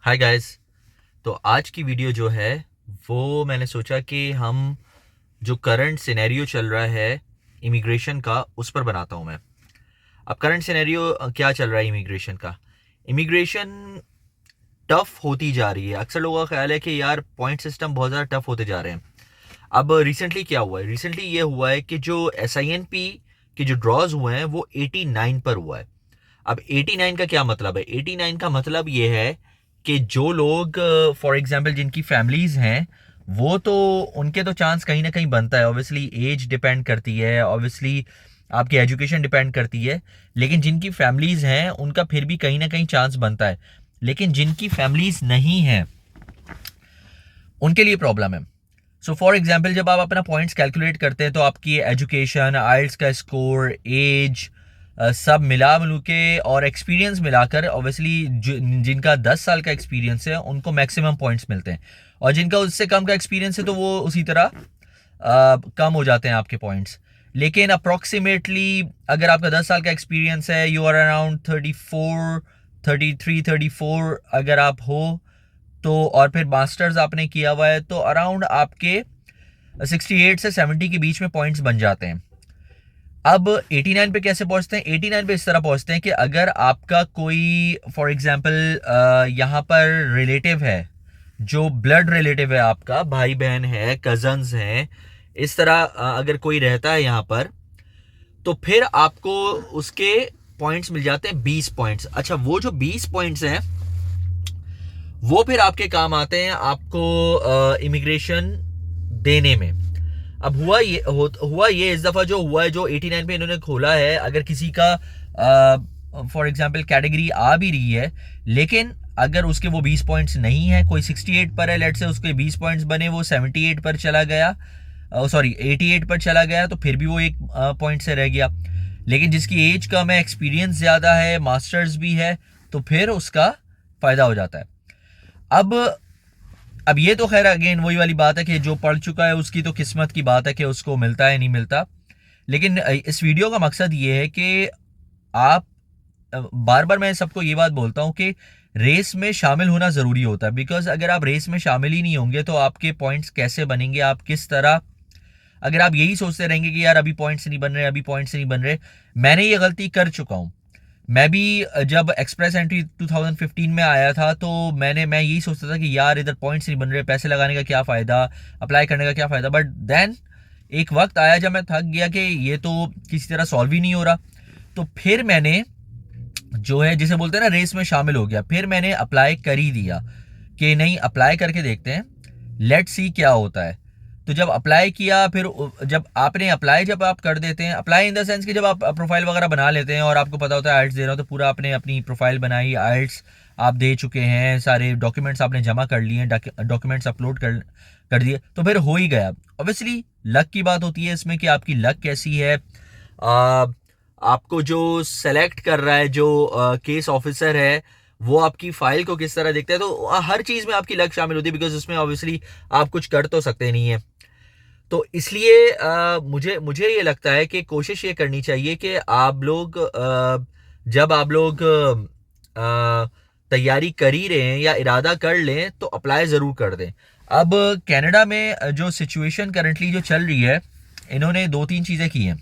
Hi guys. तो आज की वीडियो जो है वो मैंने सोचा कि हम जो करंट सिनेरियो चल रहा है इमिग्रेशन का उस पर बनाता हूँ मैं। अब करंट सिनेरियो क्या चल रहा है इमिग्रेशन का। इमिग्रेशन टफ होती जा रही है। अक्सर लोगों का ख्याल है कि यार पॉइंट सिस्टम बहुत ज़्यादा टफ होते जा रहे हैं। अब रिसेंटली क्या हुआ है, रिसेंटली ये हुआ है कि जो SINP के जो ड्रॉज हुए हैं वो 89 पर हुआ है। अब 89 का क्या मतलब है? 89 का मतलब ये है कि जो लोग फॉर एग्जांपल जिनकी फैमिलीज हैं वो तो उनके तो चांस कहीं ना कहीं बनता है। ऑब्वियसली एज डिपेंड करती है, ऑब्वियसली आपकी एजुकेशन डिपेंड करती है, लेकिन जिनकी फैमिलीज हैं उनका फिर भी कहीं ना कहीं चांस बनता है। लेकिन जिनकी फैमिलीज नहीं हैं उनके लिए प्रॉब्लम है। सो फॉर एग्जाम्पल जब आप अपना पॉइंट्स कैलकुलेट करते हैं तो आपकी एजुकेशन, आइल्स का स्कोर, एज, सब मिला मिलू के और एक्सपीरियंस मिलाकर ऑब्वियसली जिनका 10 साल का एक्सपीरियंस है उनको मैक्सिमम पॉइंट्स मिलते हैं, और जिनका उससे कम का एक्सपीरियंस है तो वो उसी तरह कम हो जाते हैं आपके पॉइंट्स। लेकिन अप्रॉक्सीमेटली अगर आपका 10 साल का एक्सपीरियंस है, यू आर अराउंड 34, 33, 34 अगर आप हो तो, और फिर मास्टर्स आपने किया हुआ है तो अराउंड आपके 68 से 70 के बीच में पॉइंट्स बन जाते हैं। अब 89 पे कैसे पहुंचते हैं? 89 पे इस तरह पहुंचते हैं कि अगर आपका कोई फॉर एग्जांपल यहाँ पर रिलेटिव है, जो ब्लड रिलेटिव है, आपका भाई बहन है, कजन्स हैं, इस तरह अगर कोई रहता है यहाँ पर तो फिर आपको उसके पॉइंट्स मिल जाते हैं 20 पॉइंट्स। अच्छा, वो जो 20 पॉइंट्स हैं वो फिर आपके काम आते हैं आपको इमिग्रेशन देने में। अब हुआ ये इस दफ़ा जो हुआ है, जो 89 पे इन्होंने खोला है, अगर किसी का फॉर एग्जांपल कैटेगरी आ भी रही है लेकिन अगर उसके वो 20 पॉइंट्स नहीं है, कोई 68 पर है, लेट से उसके 20 पॉइंट्स बने, वो 78 पर चला गया, सॉरी 88 पर चला गया, तो फिर भी वो एक पॉइंट से रह गया। लेकिन जिसकी एज कम है, एक्सपीरियंस ज़्यादा है, मास्टर्स भी है, तो फिर उसका फ़ायदा हो जाता है। अब अब ये तो खैर अगेन वही वाली बात है कि जो पढ़ चुका है उसकी तो किस्मत की बात है कि उसको मिलता है नहीं मिलता। लेकिन इस वीडियो का मकसद ये है कि आप, बार बार मैं सबको ये बात बोलता हूँ कि रेस में शामिल होना ज़रूरी होता है, बिकॉज अगर आप रेस में शामिल ही नहीं होंगे तो आपके पॉइंट्स कैसे बनेंगे, आप किस तरह, अगर आप यही सोचते रहेंगे कि यार अभी पॉइंट्स नहीं बन रहे, अभी पॉइंट्स नहीं बन रहे। मैंने ये गलती कर चुका हूँ। मैं भी जब एक्सप्रेस एंट्री 2015 में आया था तो मैं यही सोचता था कि यार इधर पॉइंट्स नहीं बन रहे, पैसे लगाने का क्या फ़ायदा, अप्लाई करने का क्या फ़ायदा। बट देन एक वक्त आया जब मैं थक गया कि ये तो किसी तरह सॉल्व ही नहीं हो रहा, तो फिर मैंने जो है जिसे बोलते हैं ना रेस में शामिल हो गया। फिर मैंने अप्लाई कर ही दिया कि नहीं, अप्लाई करके देखते हैं, लेट सी क्या होता है। तो जब अप्लाई किया, फिर जब आपने अप्लाई, जब आप कर देते हैं अप्लाई इन द सेंस कि जब आप प्रोफाइल वगैरह बना लेते हैं और आपको पता होता है आइल्स दे रहा हो, तो पूरा आपने अपनी प्रोफाइल बनाई, आइल्स आप दे चुके हैं, सारे डॉक्यूमेंट्स आपने जमा कर लिए, डॉक्यूमेंट्स अपलोड कर दिए, तो फिर हो ही गया। ऑब्वियसली लक की बात होती है इसमें कि आपकी लक कैसी है। आपको जो सेलेक्ट कर रहा है, जो केस ऑफिसर है, वो आपकी फाइल को किस तरह देखता है, तो हर चीज़ में आपकी लक शामिल होती है, बिकॉज उसमें ऑब्वियसली आप कुछ कर तो सकते नहीं है। तो इसलिए मुझे मुझे ये लगता है कि कोशिश ये करनी चाहिए कि आप लोग जब आप लोग तैयारी कर ही रहे हैं या इरादा कर लें तो अप्लाई ज़रूर कर दें। अब कनाडा में जो सिचुएशन करंटली जो चल रही है, इन्होंने दो तीन चीज़ें की हैं।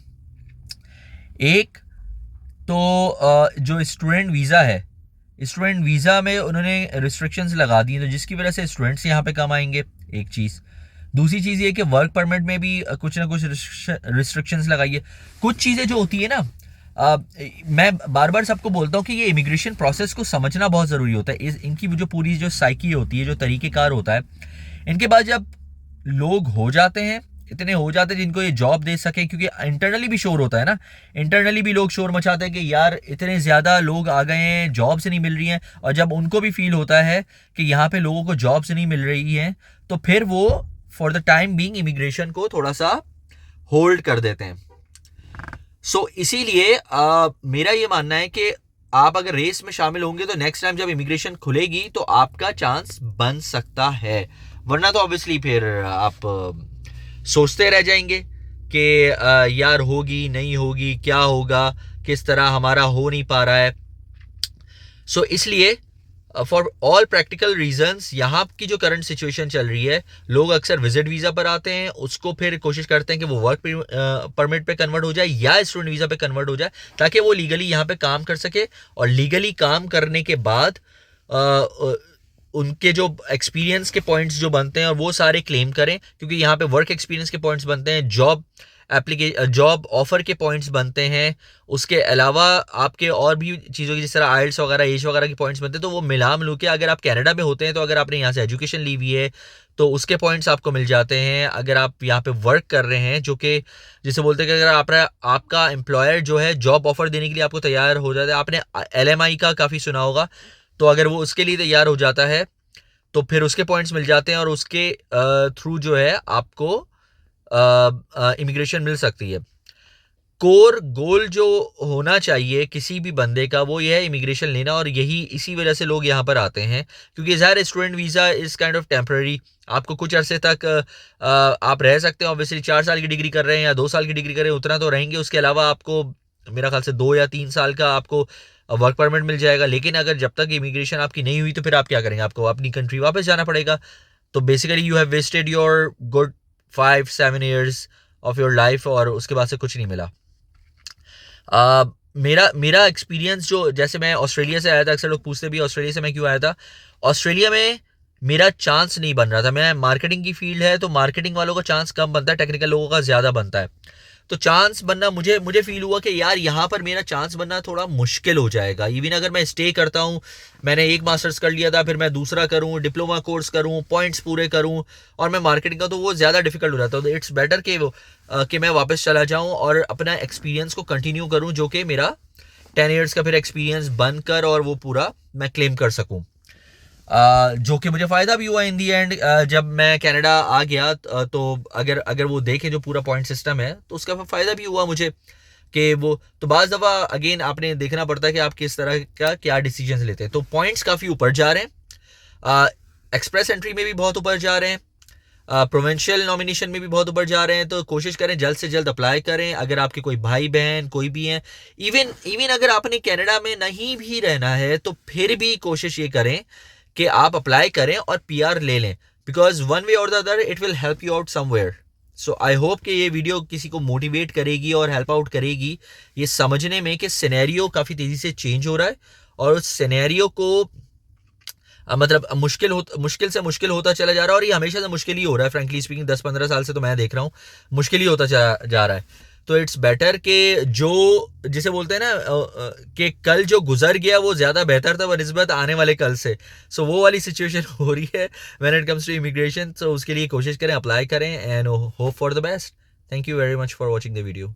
एक तो जो स्टूडेंट वीज़ा है, स्टूडेंट वीज़ा में उन्होंने रिस्ट्रिक्शंस लगा दी हैं, तो जिसकी वजह से स्टूडेंट्स यहाँ पे कम आएंगे, एक चीज़। दूसरी चीज़ ये कि वर्क परमिट में भी कुछ ना कुछ रिस्ट्रिक्शंस लगाई है। कुछ चीज़ें जो होती है ना, मैं बार बार सबको बोलता हूँ कि ये इमिग्रेशन प्रोसेस को समझना बहुत ज़रूरी होता है। इनकी जो पूरी जो साइकी होती है, जो तरीक़ेकार होता है, इनके बाद जब लोग हो जाते हैं, इतने हो जाते हैं जिनको ये जॉब दे सके, क्योंकि इंटरनली भी शोर होता है ना, इंटरनली भी लोग शोर मचाते हैं कि यार इतने ज़्यादा लोग आ गए हैं, जॉब्स नहीं मिल रही हैं। और जब उनको भी फील होता है कि यहाँ पे लोगों को जॉब्स नहीं मिल रही हैं, तो फिर वो for the time being immigration को थोड़ा सा होल्ड कर देते हैं। सो इसीलिए मेरा ये मानना है कि आप अगर रेस में शामिल होंगे तो नेक्स्ट टाइम जब इमिग्रेशन खुलेगी तो आपका चांस बन सकता है, वरना तो ऑब्वियसली फिर आप सोचते रह जाएंगे कि यार होगी नहीं होगी, क्या होगा, किस तरह हमारा हो नहीं पा रहा है। सो इसलिए फॉर ऑल प्रैक्टिकल रीजंस यहाँ की जो करंट सिचुएशन चल रही है, लोग अक्सर विजिट वीज़ा पर आते हैं, उसको फिर कोशिश करते हैं कि वो वर्क परमिट पे कन्वर्ट हो जाए या स्टूडेंट वीज़ा पे कन्वर्ट हो जाए, ताकि वो लीगली यहाँ पे काम कर सके, और लीगली काम करने के बाद उनके जो एक्सपीरियंस के पॉइंट्स जो बनते हैं और वो सारे क्लेम करें, क्योंकि यहाँ पे वर्क एक्सपीरियंस के पॉइंट्स बनते हैं, जॉब ऑफर के पॉइंट्स बनते हैं, उसके अलावा आपके और भी चीज़ों की जिस तरह आइल्स वगैरह, एज वगैरह के पॉइंट्स बनते हैं। तो वो मिला मिलू के अगर आप कनाडा में होते हैं, तो अगर आपने यहाँ से एजुकेशन ली हुई है तो उसके पॉइंट्स आपको मिल जाते हैं। अगर आप यहाँ पे वर्क कर रहे हैं, जो कि जिसे बोलते हैं कि अगर आपका एम्प्लॉयर जो है जॉब ऑफर देने के लिए आपको तैयार हो जाता है, आपने LMI का काफ़ी सुना होगा, तो अगर वो उसके लिए तैयार हो जाता है तो फिर उसके पॉइंट्स मिल जाते हैं और उसके थ्रू जो है आपको इमिग्रेशन मिल सकती है। कोर गोल जो होना चाहिए किसी भी बंदे का, वो ये है इमिग्रेशन लेना, और यही इसी वजह से लोग यहाँ पर आते हैं, क्योंकि ज़ाहिर student visa is kind of temporary. आपको कुछ अरसे तक आप रह सकते हैं, ऑब्वियसली 4 साल की डिग्री कर रहे हैं या 2 साल की डिग्री कर रहे हैं, उतना तो रहेंगे। उसके अलावा आपको मेरा ख्याल से 2 या 3 साल का आपको वर्क परमिट मिल जाएगा। लेकिन अगर जब तक इमिग्रेशन आपकी नहीं हुई, तो फिर आप क्या करेंगे? आपको अपनी कंट्री वापस जाना पड़ेगा। तो basically you have wasted your good 5-7 years of your life, और उसके बाद से कुछ नहीं मिला। मेरा एक्सपीरियंस जो, जैसे मैं ऑस्ट्रेलिया से आया था, अक्सर लोग पूछते भी ऑस्ट्रेलिया से मैं क्यों आया था। ऑस्ट्रेलिया में मेरा चांस नहीं बन रहा था। मैं मार्केटिंग की फील्ड है, तो मार्केटिंग वालों का चांस कम बनता है, टेक्निकल लोगों का ज़्यादा बनता है। तो चांस बनना, मुझे फील हुआ कि यार यहाँ पर मेरा चांस बनना थोड़ा मुश्किल हो जाएगा। इवन अगर मैं स्टे करता हूँ, मैंने एक मास्टर्स कर लिया था, फिर मैं दूसरा करूँ, डिप्लोमा कोर्स करूँ, पॉइंट्स पूरे करूँ, और मैं मार्केटिंग का, तो वो ज़्यादा डिफिकल्ट हो जाता है। तो इट्स बेटर कि मैं वापस चला जाऊँ और अपना एक्सपीरियंस को कंटिन्यू करूँ, जो कि मेरा 10 ईयर्स का फिर एक्सपीरियंस बनकर और वो पूरा मैं क्लेम कर सकूँ। जो कि मुझे फ़ायदा भी हुआ इन दी एंड। जब मैं कनाडा आ गया, तो अगर वो देखें जो पूरा पॉइंट सिस्टम है, तो उसका फ़ायदा भी हुआ मुझे कि वो, तो बाज़ दफ़ा अगेन आपने देखना पड़ता है कि आप किस तरह का क्या डिसीजन लेते हैं। तो पॉइंट्स काफ़ी ऊपर जा रहे हैं, एक्सप्रेस एंट्री में भी बहुत ऊपर जा रहे हैं, प्रोविंशियल नॉमिनेशन में भी बहुत ऊपर जा रहे हैं। तो कोशिश करें जल्द से जल्द अप्लाई करें। अगर आपके कोई भाई बहन कोई भी हैं, इवन अगर आपने कनाडा में नहीं भी रहना है, तो फिर भी कोशिश ये करें कि आप अप्लाई करें और PR ले लें, बिकॉज वन वे और the other it will help you out somewhere. So I hope कि ये वीडियो किसी को मोटिवेट करेगी और हेल्प आउट करेगी ये समझने में कि सिनेरियो काफ़ी तेज़ी से चेंज हो रहा है, और उस सिनेरियो को मतलब मुश्किल से मुश्किल होता चला जा रहा है, और ये हमेशा से मुश्किल ही हो रहा है। फ्रेंकली स्पीकिंग 10-15 साल से तो मैं देख रहा हूँ मुश्किल ही होता जा रहा है। तो इट्स बेटर कि जो जिसे बोलते हैं ना कि कल जो गुजर गया वो ज़्यादा बेहतर था बनिस्बत आने वाले कल से। सो वो वाली सिचुएशन हो रही है when it comes to immigration. So उसके लिए कोशिश करें, अप्लाई करें, and hope for the best. Thank you very much for watching the video.